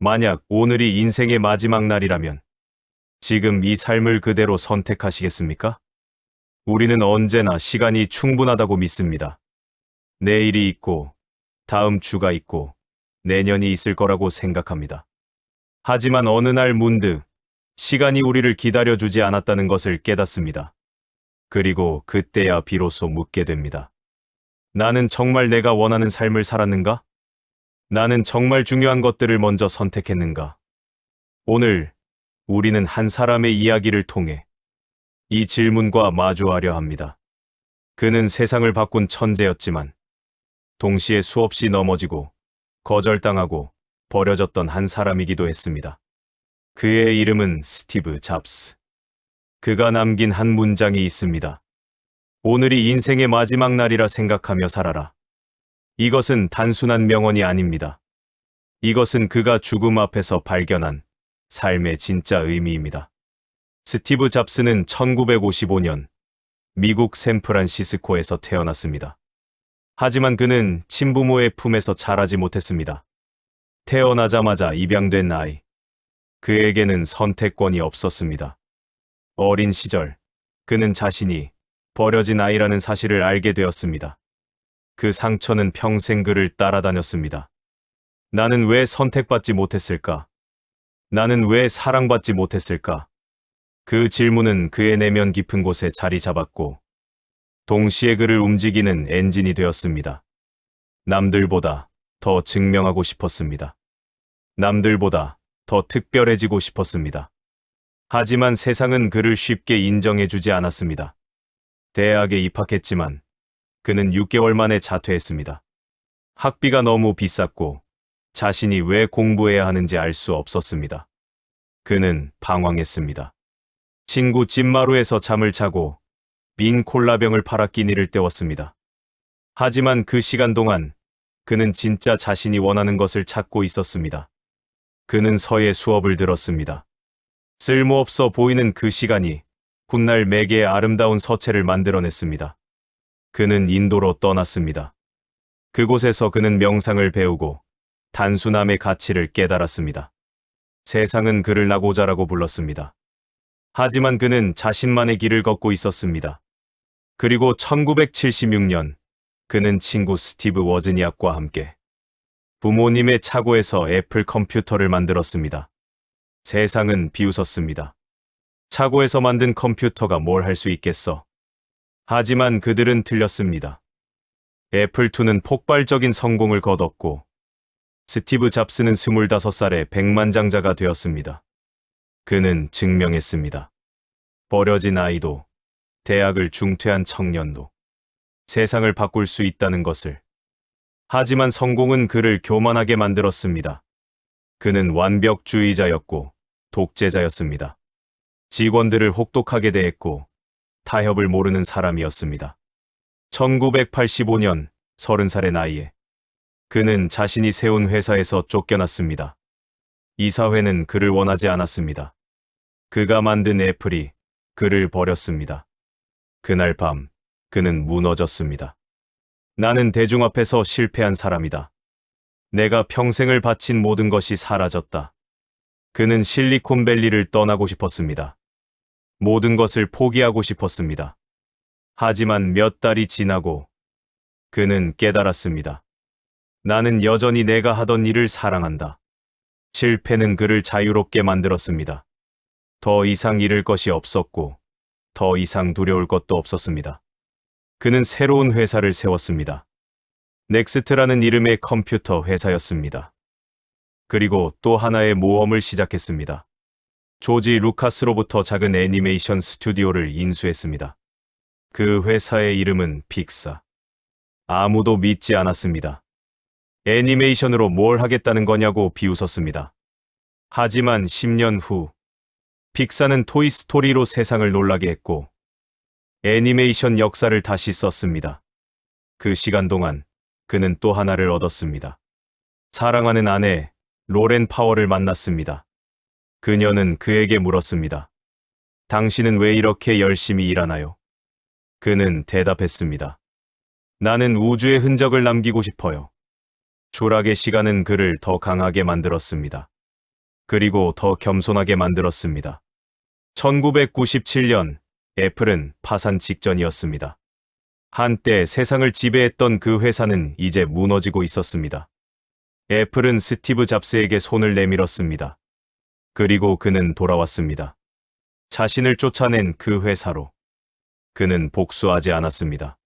만약 오늘이 인생의 마지막 날이라면 지금 이 삶을 그대로 선택하시겠습니까? 우리는 언제나 시간이 충분하다고 믿습니다. 내일이 있고, 다음 주가 있고, 내년이 있을 거라고 생각합니다. 하지만 어느 날 문득 시간이 우리를 기다려주지 않았다는 것을 깨닫습니다. 그리고 그때야 비로소 묻게 됩니다. 나는 정말 내가 원하는 삶을 살았는가? 나는 정말 중요한 것들을 먼저 선택했는가? 오늘 우리는 한 사람의 이야기를 통해 이 질문과 마주하려 합니다. 그는 세상을 바꾼 천재였지만 동시에 수없이 넘어지고 거절당하고 버려졌던 한 사람이기도 했습니다. 그의 이름은 스티브 잡스. 그가 남긴 한 문장이 있습니다. 오늘이 인생의 마지막 날이라 생각하며 살아라. 이것은 단순한 명언이 아닙니다. 이것은 그가 죽음 앞에서 발견한 삶의 진짜 의미입니다. 스티브 잡스는 1955년 미국 샌프란시스코에서 태어났습니다. 하지만 그는 친부모의 품에서 자라지 못했습니다. 태어나자마자 입양된 아이. 그에게는 선택권이 없었습니다. 어린 시절, 그는 자신이 버려진 아이라는 사실을 알게 되었습니다. 그 상처는 평생 그를 따라다녔습니다. 나는 왜 선택받지 못했을까? 나는 왜 사랑받지 못했을까? 그 질문은 그의 내면 깊은 곳에 자리 잡았고, 동시에 그를 움직이는 엔진이 되었습니다. 남들보다 더 증명하고 싶었습니다. 남들보다 더 특별해지고 싶었습니다. 하지만 세상은 그를 쉽게 인정해주지 않았습니다. 대학에 입학했지만 그는 6개월 만에 자퇴했습니다. 학비가 너무 비쌌고 자신이 왜 공부해야 하는지 알 수 없었습니다. 그는 방황했습니다. 친구 집마루에서 잠을 자고 빈 콜라병을 팔아 끼니를 때웠습니다. 하지만 그 시간 동안 그는 진짜 자신이 원하는 것을 찾고 있었습니다. 그는 서예 수업을 들었습니다. 쓸모없어 보이는 그 시간이 훗날 매개의 아름다운 서체를 만들어냈습니다. 그는 인도로 떠났습니다. 그곳에서 그는 명상을 배우고 단순함의 가치를 깨달았습니다. 세상은 그를 나고자라고 불렀습니다. 하지만 그는 자신만의 길을 걷고 있었습니다. 그리고 1976년 그는 친구 스티브 워즈니악과 함께 부모님의 차고에서 애플 컴퓨터를 만들었습니다. 세상은 비웃었습니다. 차고에서 만든 컴퓨터가 뭘 할 수 있겠어? 하지만 그들은 틀렸습니다. 애플2는 폭발적인 성공을 거뒀고 스티브 잡스는 25살에 백만장자가 되었습니다. 그는 증명했습니다. 버려진 아이도, 대학을 중퇴한 청년도 세상을 바꿀 수 있다는 것을. 하지만 성공은 그를 교만하게 만들었습니다. 그는 완벽주의자였고 독재자였습니다. 직원들을 혹독하게 대했고 타협을 모르는 사람이었습니다. 1985년 30살의 나이에 그는 자신이 세운 회사에서 쫓겨났습니다. 이사회는 그를 원하지 않았습니다. 그가 만든 애플이 그를 버렸습니다. 그날 밤 그는 무너졌습니다. 나는 대중 앞에서 실패한 사람이다. 내가 평생을 바친 모든 것이 사라졌다. 그는 실리콘밸리를 떠나고 싶었습니다. 모든 것을 포기하고 싶었습니다. 하지만 몇 달이 지나고 그는 깨달았습니다. 나는 여전히 내가 하던 일을 사랑한다. 실패는 그를 자유롭게 만들었습니다. 더 이상 잃을 것이 없었고 더 이상 두려울 것도 없었습니다. 그는 새로운 회사를 세웠습니다. 넥스트라는 이름의 컴퓨터 회사였습니다. 그리고 또 하나의 모험을 시작했습니다. 조지 루카스로부터 작은 애니메이션 스튜디오를 인수했습니다. 그 회사의 이름은 픽사. 아무도 믿지 않았습니다. 애니메이션으로 뭘 하겠다는 거냐고 비웃었습니다. 하지만 10년 후 픽사는 토이스토리로 세상을 놀라게 했고 애니메이션 역사를 다시 썼습니다. 그 시간 동안 그는 또 하나를 얻었습니다. 사랑하는 아내 로렌 파월을 만났습니다. 그녀는 그에게 물었습니다. 당신은 왜 이렇게 열심히 일하나요? 그는 대답했습니다. 나는 우주에 흔적을 남기고 싶어요. 추락의 시간은 그를 더 강하게 만들었습니다. 그리고 더 겸손하게 만들었습니다. 1997년 애플은 파산 직전이었습니다. 한때 세상을 지배했던 그 회사는 이제 무너지고 있었습니다. 애플은 스티브 잡스에게 손을 내밀었습니다. 그리고 그는 돌아왔습니다. 자신을 쫓아낸 그 회사로. 그는 복수하지 않았습니다.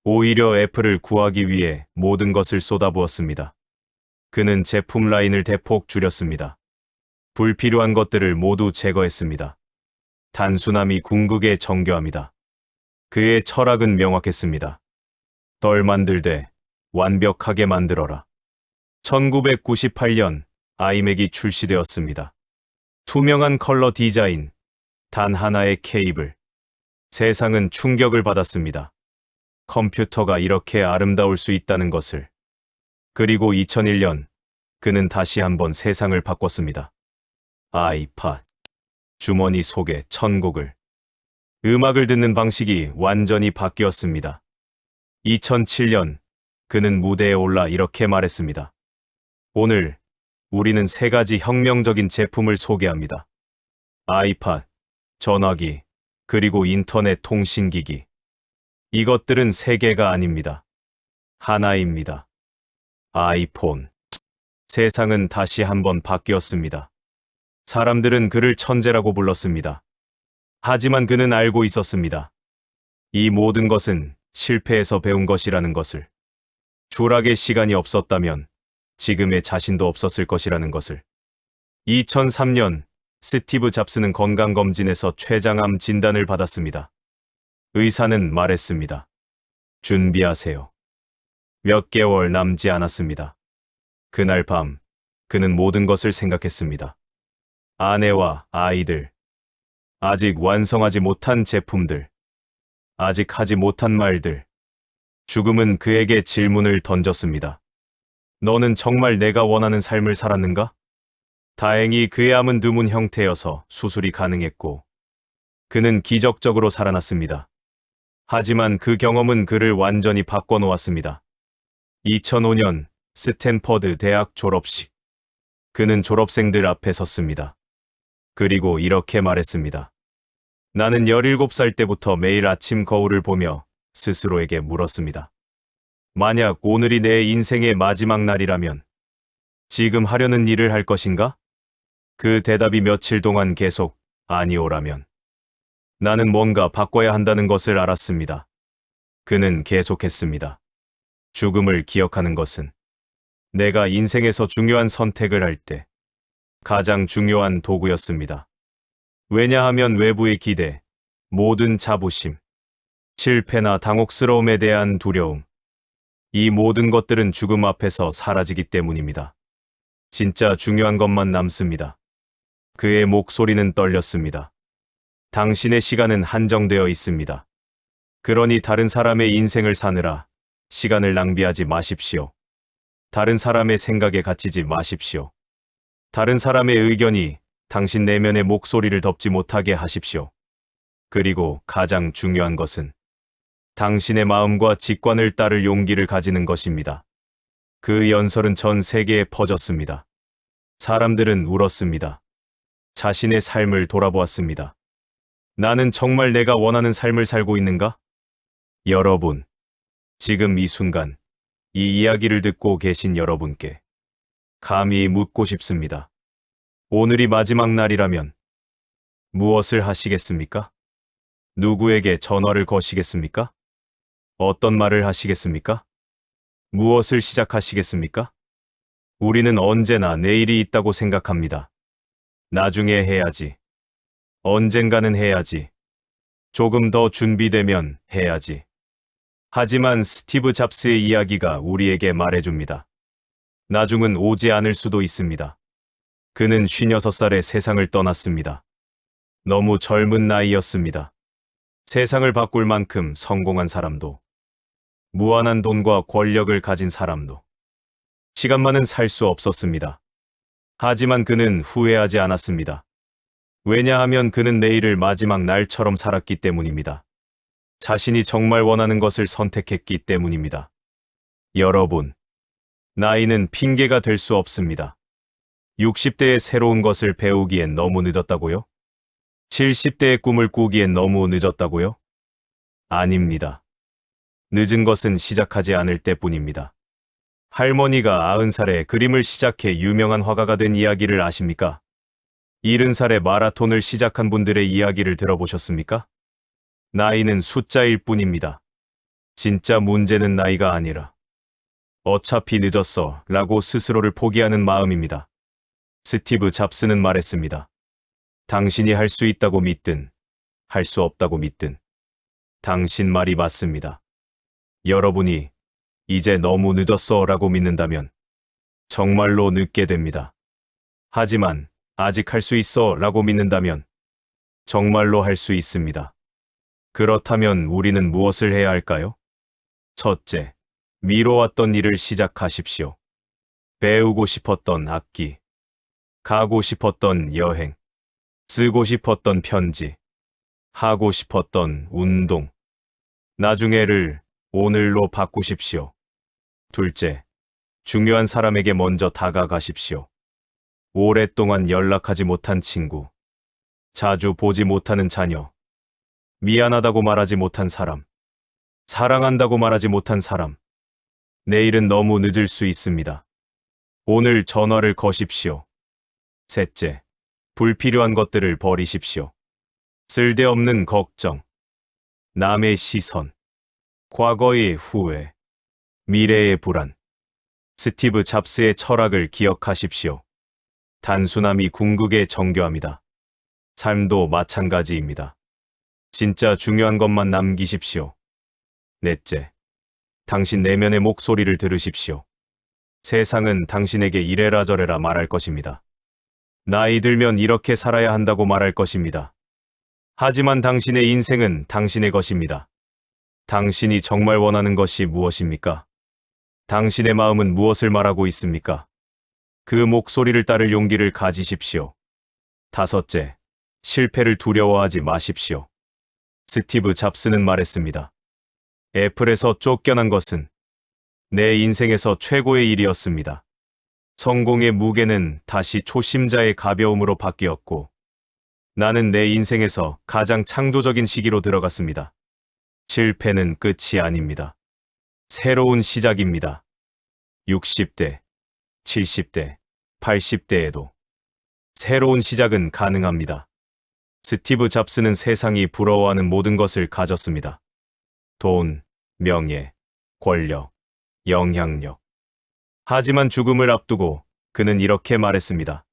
오히려 애플을 구하기 위해 모든 것을 쏟아부었습니다. 그는 제품 라인을 대폭 줄였습니다. 불필요한 것들을 모두 제거했습니다. 단순함이 궁극의 정교함이다. 그의 철학은 명확했습니다. 덜 만들되 완벽하게 만들어라. 1998년 아이맥이 출시되었습니다. 투명한 컬러 디자인, 단 하나의 케이블. 세상은 충격을 받았습니다. 컴퓨터가 이렇게 아름다울 수 있다는 것을. 그리고 2001년 그는 다시 한번 세상을 바꿨습니다. 아이팟. 주머니 속에 천곡을. 음악을 듣는 방식이 완전히 바뀌었습니다. 2007년 그는 무대에 올라 이렇게 말했습니다. 오늘 우리는 세 가지 혁명적인 제품을 소개합니다. 아이팟, 전화기, 그리고 인터넷 통신기기. 이것들은 세 개가 아닙니다. 하나입니다. 아이폰. 세상은 다시 한번 바뀌었습니다. 사람들은 그를 천재라고 불렀습니다. 하지만 그는 알고 있었습니다. 이 모든 것은 실패에서 배운 것이라는 것을. 추락의 시간이 없었다면 지금의 자신도 없었을 것이라는 것을. 2003년 스티브 잡스는 건강검진에서 췌장암 진단을 받았습니다. 의사는 말했습니다. 준비하세요. 몇 개월 남지 않았습니다. 그날 밤 그는 모든 것을 생각했습니다. 아내와 아이들, 아직 완성하지 못한 제품들, 아직 하지 못한 말들. 죽음은 그에게 질문을 던졌습니다. 너는 정말 내가 원하는 삶을 살았는가? 다행히 그의 암은 드문 형태여서 수술이 가능했고 그는 기적적으로 살아났습니다. 하지만 그 경험은 그를 완전히 바꿔놓았습니다. 2005년 스탠퍼드 대학 졸업식. 그는 졸업생들 앞에 섰습니다. 그리고 이렇게 말했습니다. 나는 17살 때부터 매일 아침 거울을 보며 스스로에게 물었습니다. 만약 오늘이 내 인생의 마지막 날이라면 지금 하려는 일을 할 것인가? 그 대답이 며칠 동안 계속 아니오라면 나는 뭔가 바꿔야 한다는 것을 알았습니다. 그는 계속했습니다. 죽음을 기억하는 것은 내가 인생에서 중요한 선택을 할 때 가장 중요한 도구였습니다. 왜냐하면 외부의 기대, 모든 자부심, 실패나 당혹스러움에 대한 두려움, 이 모든 것들은 죽음 앞에서 사라지기 때문입니다. 진짜 중요한 것만 남습니다. 그의 목소리는 떨렸습니다. 당신의 시간은 한정되어 있습니다. 그러니 다른 사람의 인생을 사느라 시간을 낭비하지 마십시오. 다른 사람의 생각에 갇히지 마십시오. 다른 사람의 의견이 당신 내면의 목소리를 덮지 못하게 하십시오. 그리고 가장 중요한 것은 당신의 마음과 직관을 따를 용기를 가지는 것입니다. 그 연설은 전 세계에 퍼졌습니다. 사람들은 울었습니다. 자신의 삶을 돌아보았습니다. 나는 정말 내가 원하는 삶을 살고 있는가? 여러분, 지금 이 순간, 이 이야기를 듣고 계신 여러분께 감히 묻고 싶습니다. 오늘이 마지막 날이라면 무엇을 하시겠습니까? 누구에게 전화를 거시겠습니까? 어떤 말을 하시겠습니까? 무엇을 시작하시겠습니까? 우리는 언제나 내일이 있다고 생각합니다. 나중에 해야지. 언젠가는 해야지. 조금 더 준비되면 해야지. 하지만 스티브 잡스의 이야기가 우리에게 말해줍니다. 나중은 오지 않을 수도 있습니다. 그는 56살에 세상을 떠났습니다. 너무 젊은 나이였습니다. 세상을 바꿀 만큼 성공한 사람도, 무한한 돈과 권력을 가진 사람도, 시간만은 살 수 없었습니다. 하지만 그는 후회하지 않았습니다. 왜냐하면 그는 내일을 마지막 날처럼 살았기 때문입니다. 자신이 정말 원하는 것을 선택했기 때문입니다. 여러분, 나이는 핑계가 될 수 없습니다. 60대에 새로운 것을 배우기엔 너무 늦었다고요? 70대의 꿈을 꾸기엔 너무 늦었다고요? 아닙니다. 늦은 것은 시작하지 않을 때뿐입니다. 할머니가 90살에 그림을 시작해 유명한 화가가 된 이야기를 아십니까? 70살에 마라톤을 시작한 분들의 이야기를 들어보셨습니까? 나이는 숫자일 뿐입니다. 진짜 문제는 나이가 아니라 어차피 늦었어 라고 스스로를 포기하는 마음입니다. 스티브 잡스는 말했습니다. 당신이 할 수 있다고 믿든 할 수 없다고 믿든 당신 말이 맞습니다. 여러분이 이제 너무 늦었어 라고 믿는다면 정말로 늦게 됩니다. 하지만 아직 할 수 있어 라고 믿는다면 정말로 할 수 있습니다. 그렇다면 우리는 무엇을 해야 할까요? 첫째, 미뤄왔던 일을 시작하십시오. 배우고 싶었던 악기, 가고 싶었던 여행, 쓰고 싶었던 편지, 하고 싶었던 운동. 나중에를 오늘로 바꾸십시오. 둘째, 중요한 사람에게 먼저 다가가십시오. 오랫동안 연락하지 못한 친구, 자주 보지 못하는 자녀, 미안하다고 말하지 못한 사람, 사랑한다고 말하지 못한 사람. 내일은 너무 늦을 수 있습니다. 오늘 전화를 거십시오. 셋째, 불필요한 것들을 버리십시오. 쓸데없는 걱정, 남의 시선, 과거의 후회, 미래의 불안. 스티브 잡스의 철학을 기억하십시오. 단순함이 궁극의 정교합니다. 삶도 마찬가지입니다. 진짜 중요한 것만 남기십시오. 넷째, 당신 내면의 목소리를 들으십시오. 세상은 당신에게 이래라 저래라 말할 것입니다. 나이 들면 이렇게 살아야 한다고 말할 것입니다. 하지만 당신의 인생은 당신의 것입니다. 당신이 정말 원하는 것이 무엇입니까? 당신의 마음은 무엇을 말하고 있습니까? 그 목소리를 따를 용기를 가지십시오. 다섯째, 실패를 두려워하지 마십시오. 스티브 잡스는 말했습니다. 애플에서 쫓겨난 것은 내 인생에서 최고의 일이었습니다. 성공의 무게는 다시 초심자의 가벼움으로 바뀌었고, 나는 내 인생에서 가장 창조적인 시기로 들어갔습니다. 실패는 끝이 아닙니다. 새로운 시작입니다. 60대, 70대, 80대에도 새로운 시작은 가능합니다. 스티브 잡스는 세상이 부러워하는 모든 것을 가졌습니다. 돈, 명예, 권력, 영향력. 하지만 죽음을 앞두고 그는 이렇게 말했습니다.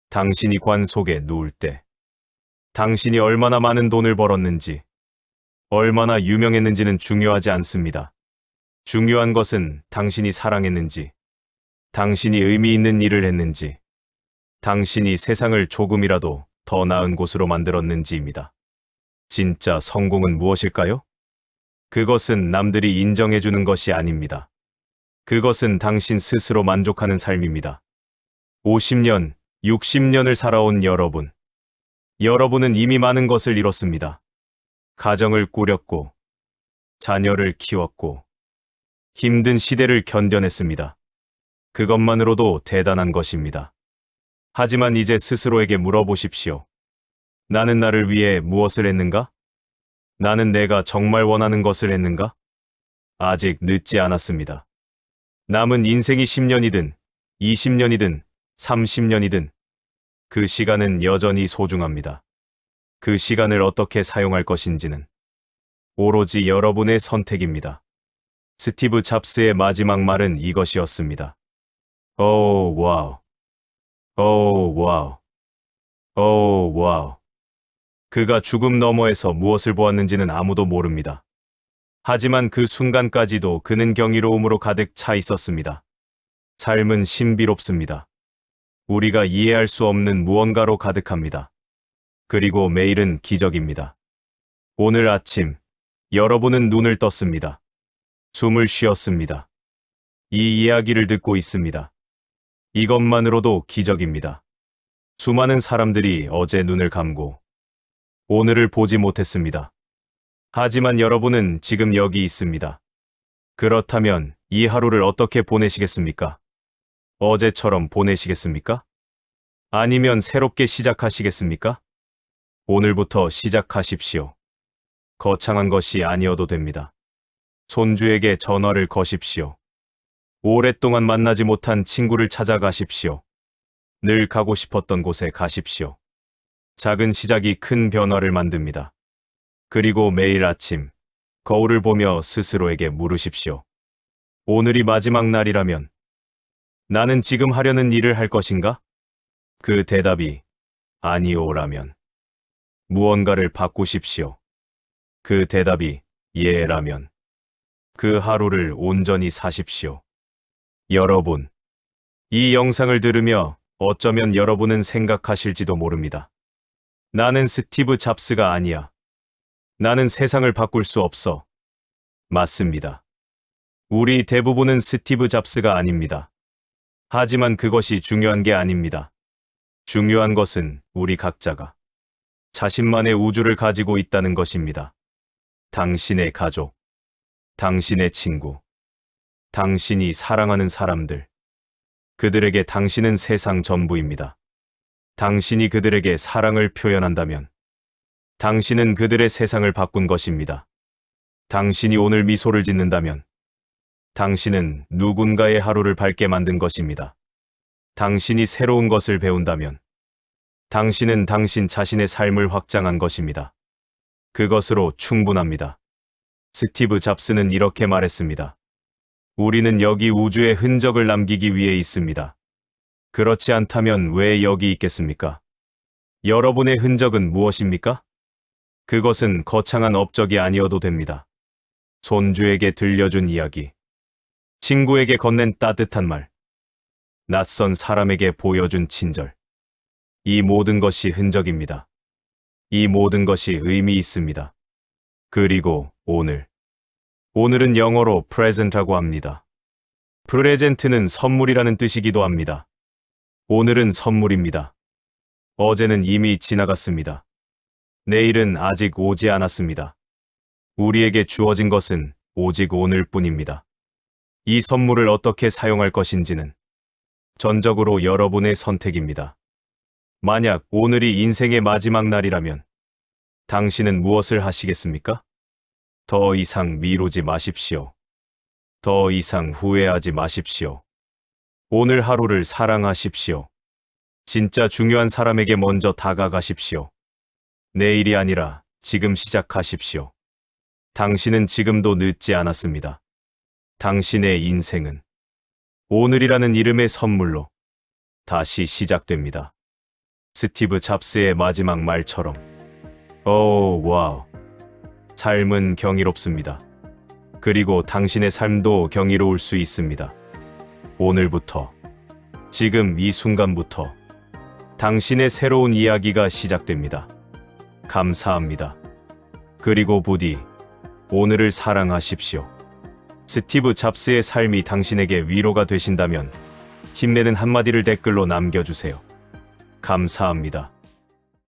당신이 관 속에 누울 때, 당신이 얼마나 많은 돈을 벌었는지, 얼마나 유명했는지는 중요하지 않습니다. 중요한 것은 당신이 사랑했는지, 당신이 의미 있는 일을 했는지, 당신이 세상을 조금이라도 더 나은 곳으로 만들었는지입니다. 진짜 성공은 무엇일까요? 그것은 남들이 인정해주는 것이 아닙니다. 그것은 당신 스스로 만족하는 삶입니다. 50년, 60년을 살아온 여러분. 여러분은 이미 많은 것을 이뤘습니다. 가정을 꾸렸고, 자녀를 키웠고, 힘든 시대를 견뎌냈습니다. 그것만으로도 대단한 것입니다. 하지만 이제 스스로에게 물어보십시오. 나는 나를 위해 무엇을 했는가? 나는 내가 정말 원하는 것을 했는가? 아직 늦지 않았습니다. 남은 인생이 10년이든, 20년이든, 30년이든, 그 시간은 여전히 소중합니다. 그 시간을 어떻게 사용할 것인지는 오로지 여러분의 선택입니다. 스티브 잡스의 마지막 말은 이것이었습니다. 오, 와우. 오, 와우. 오, 와우. 그가 죽음 너머에서 무엇을 보았는지는 아무도 모릅니다. 하지만 그 순간까지도 그는 경이로움으로 가득 차 있었습니다. 삶은 신비롭습니다. 우리가 이해할 수 없는 무언가로 가득합니다. 그리고 매일은 기적입니다. 오늘 아침, 여러분은 눈을 떴습니다. 숨을 쉬었습니다. 이 이야기를 듣고 있습니다. 이것만으로도 기적입니다. 수많은 사람들이 어제 눈을 감고 오늘을 보지 못했습니다. 하지만 여러분은 지금 여기 있습니다. 그렇다면 이 하루를 어떻게 보내시겠습니까? 어제처럼 보내시겠습니까? 아니면 새롭게 시작하시겠습니까? 오늘부터 시작하십시오. 거창한 것이 아니어도 됩니다. 손주에게 전화를 거십시오. 오랫동안 만나지 못한 친구를 찾아가십시오. 늘 가고 싶었던 곳에 가십시오. 작은 시작이 큰 변화를 만듭니다. 그리고 매일 아침 거울을 보며 스스로에게 물으십시오. 오늘이 마지막 날이라면 나는 지금 하려는 일을 할 것인가? 그 대답이 아니오라면 무언가를 바꾸십시오. 그 대답이 예라면 그 하루를 온전히 사십시오. 여러분, 이 영상을 들으며 어쩌면 여러분은 생각하실지도 모릅니다. 나는 스티브 잡스가 아니야. 나는 세상을 바꿀 수 없어. 맞습니다. 우리 대부분은 스티브 잡스가 아닙니다. 하지만 그것이 중요한 게 아닙니다. 중요한 것은 우리 각자가 자신만의 우주를 가지고 있다는 것입니다. 당신의 가족, 당신의 친구, 당신이 사랑하는 사람들, 그들에게 당신은 세상 전부입니다. 당신이 그들에게 사랑을 표현한다면 당신은 그들의 세상을 바꾼 것입니다. 당신이 오늘 미소를 짓는다면 당신은 누군가의 하루를 밝게 만든 것입니다. 당신이 새로운 것을 배운다면 당신은 당신 자신의 삶을 확장한 것입니다. 그것으로 충분합니다. 스티브 잡스는 이렇게 말했습니다. 우리는 여기 우주에 흔적을 남기기 위해 있습니다. 그렇지 않다면 왜 여기 있겠습니까? 여러분의 흔적은 무엇입니까? 그것은 거창한 업적이 아니어도 됩니다. 손주에게 들려준 이야기, 친구에게 건넨 따뜻한 말, 낯선 사람에게 보여준 친절. 이 모든 것이 흔적입니다. 이 모든 것이 의미 있습니다. 그리고 오늘은 영어로 present라고 합니다. 프레젠트는 선물이라는 뜻이기도 합니다. 오늘은 선물입니다. 어제는 이미 지나갔습니다. 내일은 아직 오지 않았습니다. 우리에게 주어진 것은 오직 오늘뿐입니다. 이 선물을 어떻게 사용할 것인지는 전적으로 여러분의 선택입니다. 만약 오늘이 인생의 마지막 날이라면 당신은 무엇을 하시겠습니까? 더 이상 미루지 마십시오. 더 이상 후회하지 마십시오. 오늘 하루를 사랑하십시오. 진짜 중요한 사람에게 먼저 다가가십시오. 내일이 아니라 지금 시작하십시오. 당신은 지금도 늦지 않았습니다. 당신의 인생은 오늘이라는 이름의 선물로 다시 시작됩니다. 스티브 잡스의 마지막 말처럼. 오, 와우. 삶은 경이롭습니다. 그리고 당신의 삶도 경이로울 수 있습니다. 오늘부터, 지금 이 순간부터 당신의 새로운 이야기가 시작됩니다. 감사합니다. 그리고 부디 오늘을 사랑하십시오. 스티브 잡스의 삶이 당신에게 위로가 되신다면 힘내는 한마디를 댓글로 남겨주세요. 감사합니다.